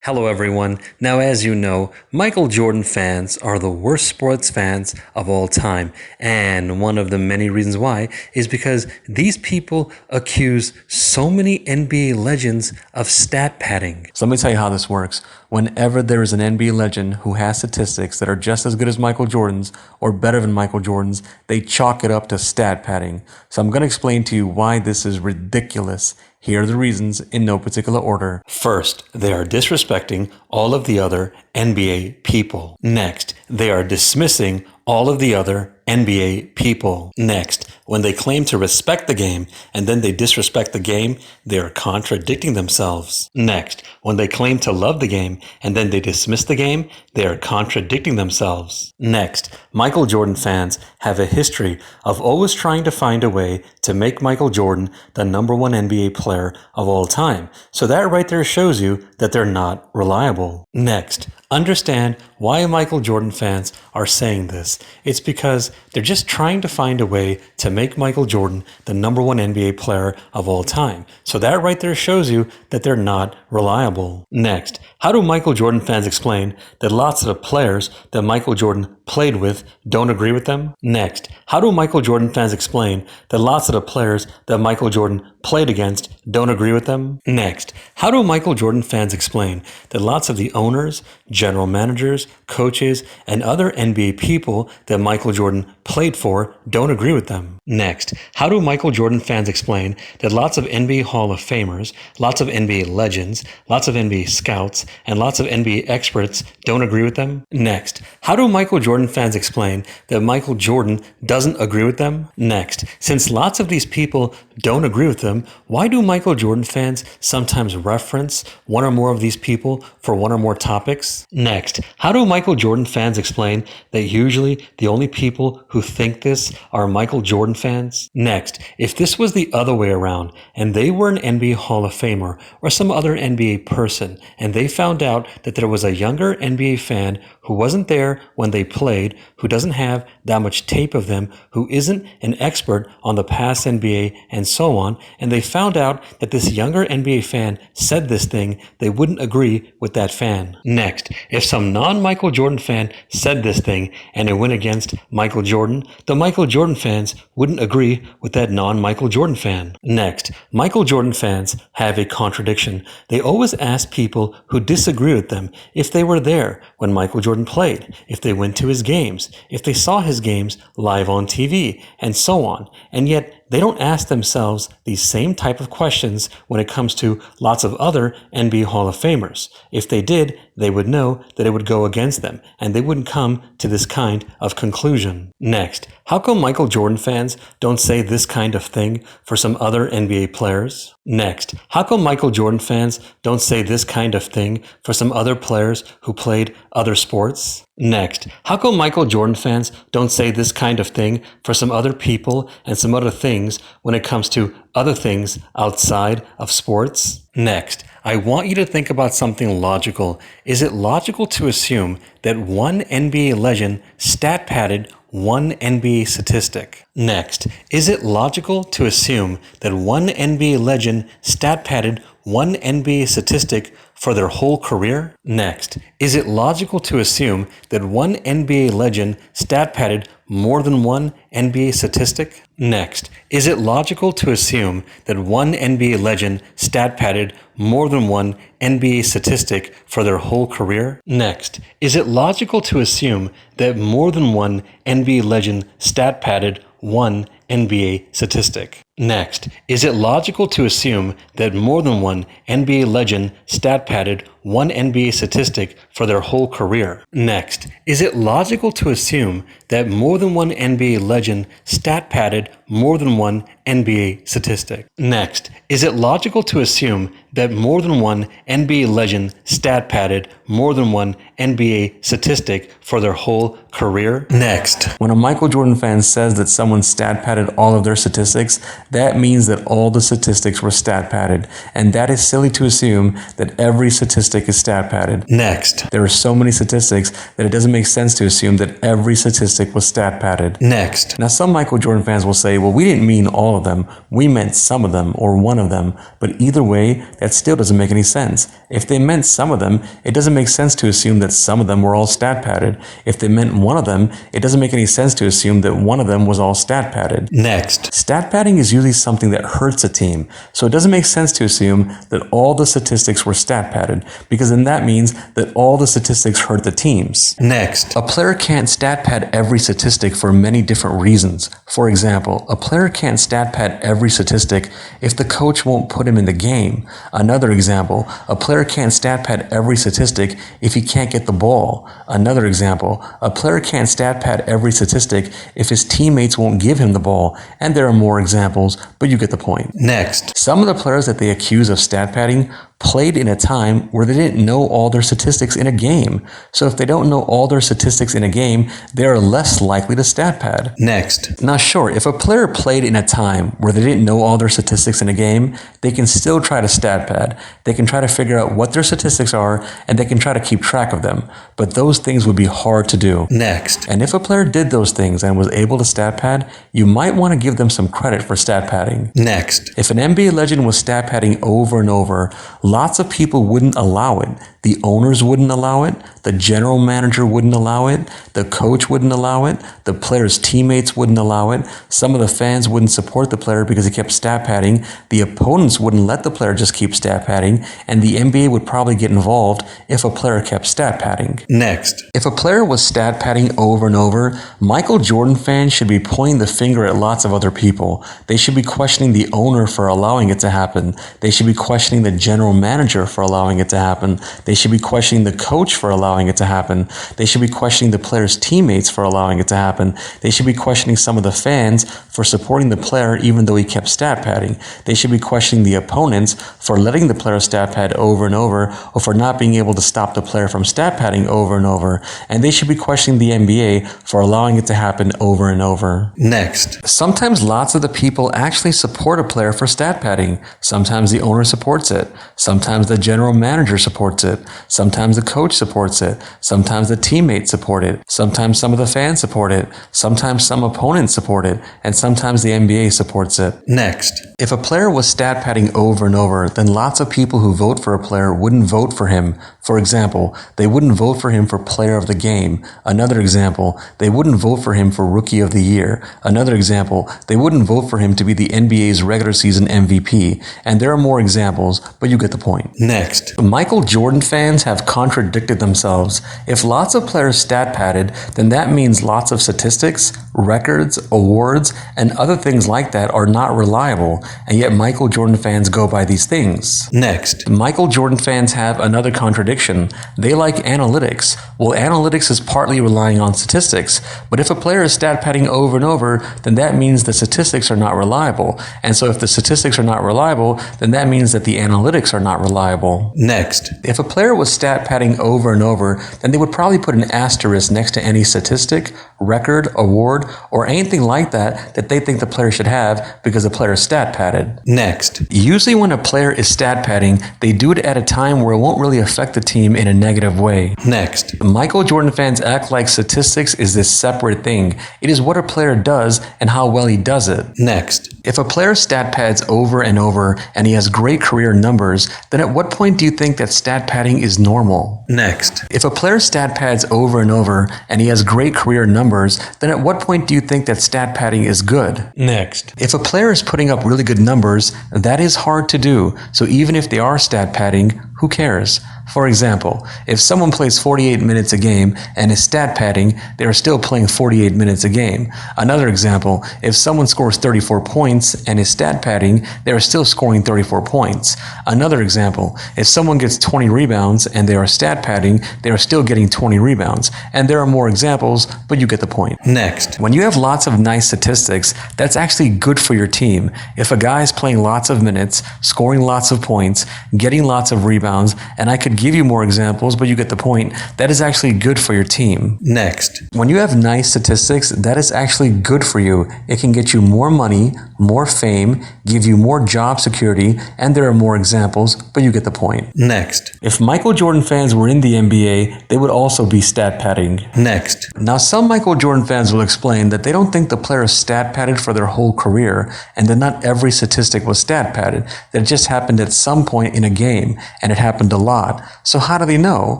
Hello, everyone. Now, as you know, Michael Jordan fans are the worst sports fans of all time. And one of the many reasons why is because these people accuse so many NBA legends of stat padding. So let me tell you how this works. Whenever there is an NBA legend who has statistics that are just as good as Michael Jordan's or better than Michael Jordan's, they chalk it up to stat padding. So I'm going to explain to you why this is ridiculous. Here are the reasons in no particular order. First, they are disrespecting all of the other NBA people. Next, they are dismissing all of the other NBA people. Next, when they claim to respect the game and then they disrespect the game, they are contradicting themselves. Next, when they claim to love the game and then they dismiss the game, they are contradicting themselves. Next, Michael Jordan fans have a history of always trying to find a way to make Michael Jordan the #1 NBA player of all time. So that right there shows you that they're not reliable. Next, understand why Michael Jordan fans are saying this. It's because they're just trying to find a way to make Michael Jordan the #1 NBA player of all time. So that right there shows you that they're not reliable. Next, how do Michael Jordan fans explain that lots of the players that Michael Jordan played with don't agree with them? Next, how do Michael Jordan fans explain that lots of the players that Michael Jordan played against don't agree with them? Next, how do Michael Jordan fans explain that lots of the owners, general managers, coaches, and other NBA people that Michael Jordan played for don't agree with them? Next, how do Michael Jordan fans explain that lots of NBA Hall of Famers, lots of NBA legends, lots of NBA scouts, and lots of NBA experts don't agree with them? Next, how do Michael Jordan fans explain that Michael Jordan doesn't agree with them? Next, since lots of these people don't agree with them, why do Michael Jordan fans sometimes reference one or more of these people for one or more topics? Next, how do Michael Jordan fans explain that usually the only people who think this are Michael Jordan fans? Next, if this was the other way around and they were an NBA Hall of Famer or some other NBA person and they found out that there was a younger NBA fan who wasn't there when they played, who doesn't have that much tape of them, who isn't an expert on the past NBA and so on, and they found out that this younger NBA fan said this thing, they wouldn't agree with that fan. Next, if some non-Michael Jordan fan said this thing and it went against Michael Jordan, the Michael Jordan fans wouldn't agree with that non-Michael Jordan fan. Next, Michael Jordan fans have a contradiction. They always ask people who disagree with them if they were there when Michael Jordan played, if they went to his games, if they saw his games live on TV, and so on. And yet, they don't ask themselves these same type of questions when it comes to lots of other NBA Hall of Famers. If they did, they would know that it would go against them, and they wouldn't come to this kind of conclusion. Next, how come Michael Jordan fans don't say this kind of thing for some other NBA players? Next, how come Michael Jordan fans don't say this kind of thing for some other players who played other sports? Next, how come Michael Jordan fans don't say this kind of thing for some other people and some other things when it comes to other things outside of sports? Next, I want you to think about something logical. Is it logical to assume that one NBA legend stat padded one NBA statistic? Next, is it logical to assume that one NBA legend stat padded one NBA statistic for their whole career? Next, is it logical to assume that one NBA legend stat padded more than one NBA statistic? Next, is it logical to assume that one NBA legend stat padded more than one NBA statistic for their whole career? Next, is it logical to assume that more than one NBA legend stat padded one NBA statistic? Next, is it logical to assume that more than one NBA legend stat padded one NBA statistic for their whole career? Next, is it logical to assume that more than one NBA legend stat padded more than one NBA statistic? Next, is it logical to assume that more than one NBA legend stat padded more than one NBA statistic for their whole career? Next, when a Michael Jordan fan says that someone stat padded all of their statistics, that means that all the statistics were stat padded, and that is silly to assume that every statistic is stat padded. Next, there are so many statistics that it doesn't make sense to assume that every statistic was stat padded. Next, now some Michael Jordan fans will say, well, we didn't mean all of them, we meant some of them or one of them, but either way, that still doesn't make any sense. If they meant some of them, it doesn't make sense to assume that some of them were all stat padded. If they meant one of them, it doesn't make any sense to assume that one of them was all stat padded. Next, stat padding is usually something that hurts a team, so it doesn't make sense to assume that all the statistics were stat padded, because then that means that all the statistics hurt the teams. Next, a player can't stat pad every statistic for many different reasons. For example, a player can't stat pad every statistic if the coach won't put him in the game. Another example, a player can't stat pad every statistic if he can't get the ball. Another example, a player can't stat pad every statistic if his teammates won't give him the ball. And there are more examples, but you get the point. Next, some of the players that they accuse of stat padding played in a time where they didn't know all their statistics in a game. So if they don't know all their statistics in a game, they are less likely to stat pad. Next. Now sure, if a player played in a time where they didn't know all their statistics in a game, they can still try to stat pad. They can try to figure out what their statistics are, and they can try to keep track of them. But those things would be hard to do. Next. And if a player did those things and was able to stat pad, you might want to give them some credit for stat padding. Next. If an NBA legend was stat padding over and over, lots of people wouldn't allow it. The owners wouldn't allow it. The general manager wouldn't allow it. The coach wouldn't allow it. The player's teammates wouldn't allow it. Some of the fans wouldn't support the player because he kept stat padding. The opponents wouldn't let the player just keep stat padding. And the NBA would probably get involved if a player kept stat padding. Next. If a player was stat padding over and over, Michael Jordan fans should be pointing the finger at lots of other people. They should be questioning the owner for allowing it to happen. They should be questioning the general manager for allowing it to happen. They should be questioning the coach for allowing it to happen. They should be questioning the player's teammates for allowing it to happen. They should be questioning some of the fans for supporting the player even though he kept stat padding. They should be questioning the opponents for letting the player stat pad over and over, or for not being able to stop the player from stat padding over and over. And they should be questioning the NBA for allowing it to happen over and over. Next. Sometimes lots of the people actually support a player for stat padding. Sometimes the owner supports it. Sometimes the general manager supports it. Sometimes the coach supports it. Sometimes the teammates support it. Sometimes some of the fans support it. Sometimes some opponents support it. And sometimes the NBA supports it. Next. If a player was stat padding over and over, then lots of people who vote for a player wouldn't vote for him. For example, they wouldn't vote for him for player of the game. Another example, they wouldn't vote for him for rookie of the year. Another example, they wouldn't vote for him to be the NBA's regular season MVP. And there are more examples, but you get the point. Next. Michael Jordan fans have contradicted themselves. If lots of players stat padded, then that means lots of statistics, records, awards, and other things like that are not reliable, and yet Michael Jordan fans go by these things. Next, Michael Jordan fans have another contradiction. They like analytics. Well, analytics is partly relying on statistics, but if a player is stat padding over and over, then that means the statistics are not reliable. And so if the statistics are not reliable, then that means that the analytics are not reliable. Next, if a player was stat padding over and over, then they would probably put an asterisk next to any statistic, record, award, or anything like that that they think the player should have because the player is stat padded. Next, usually when a player is stat padding, they do it at a time where it won't really affect the team in a negative way. Next, Michael Jordan fans act like statistics is this separate thing. It is what a player does and how well he does it. Next, if a player stat pads over and over and he has great career numbers, then at what point do you think that stat padding is normal? Next, if a player stat pads over and over and he has great career numbers, then at what point do you think that stat padding is good? Next, if a player is putting up really good numbers, that is hard to do. So even if they are stat padding, who cares? For example, if someone plays 48 minutes a game and is stat padding, they are still playing 48 minutes a game. Another example, if someone scores 34 points and is stat padding, they are still scoring 34 points. Another example, if someone gets 20 rebounds and they are stat padding, they are still getting 20 rebounds. And there are more examples, but you get the point. Next, when you have lots of nice statistics, that's actually good for your team. If a guy is playing lots of minutes, scoring lots of points, getting lots of rebounds, rebounds, and I could give you more examples, but you get the point. That is actually good for your team. Next, when you have nice statistics, that is actually good for you. It can get you more money, more fame, give you more job security, and there are more examples, but you get the point. Next, if Michael Jordan fans were in the NBA, they would also be stat padding. Next, now some Michael Jordan fans will explain that they don't think the player stat padded for their whole career, and that not every statistic was stat padded, that it just happened at some point in a game, and it happened a lot. So how do they know?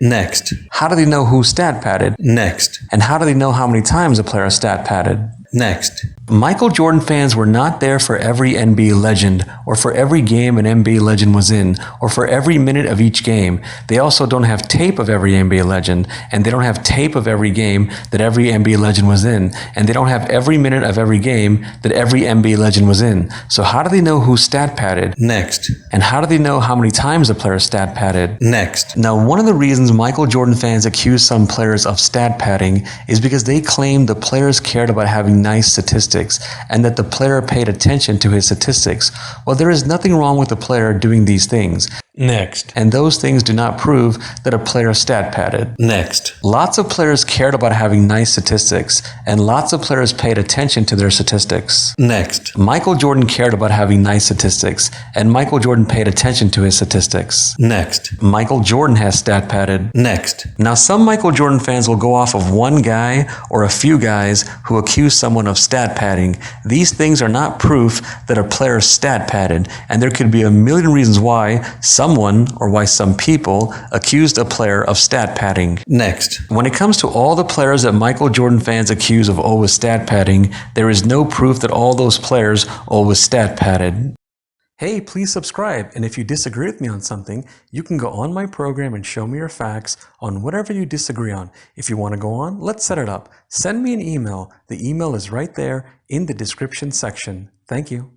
Next, how do they know who stat padded? Next, and how do they know how many times a player stat padded? Next, Michael Jordan fans were not there for every NBA legend, or for every game an NBA legend was in, or for every minute of each game. They also don't have tape of every NBA legend, and they don't have tape of every game that every NBA legend was in, and they don't have every minute of every game that every NBA legend was in. So how do they know who stat padded? Next, and how do they know how many times a player stat padded? Next. Now, one of the reasons Michael Jordan fans accuse some players of stat padding is because they claim the players cared about having nice statistics, and that the player paid attention to his statistics. Well, there is nothing wrong with the player doing these things. Next, and those things do not prove that a player stat padded. Next, lots of players cared about having nice statistics, and lots of players paid attention to their statistics. Next, Michael Jordan cared about having nice statistics, and Michael Jordan paid attention to his statistics. Next, Michael Jordan has stat padded. Next, now some Michael Jordan fans will go off of one guy or a few guys who accuse someone of stat padding. These things are not proof that a player stat padded, and there could be a million reasons why someone, or why some people, accused a player of stat padding. Next, when it comes to all the players that Michael Jordan fans accuse of always stat padding, there is no proof that all those players always stat padded. Hey, please subscribe, and if you disagree with me on something, you can go on my program and show me your facts on whatever you disagree on. If you want to go on, let's set it up. Send me an email. The email is right there in the description section. Thank you.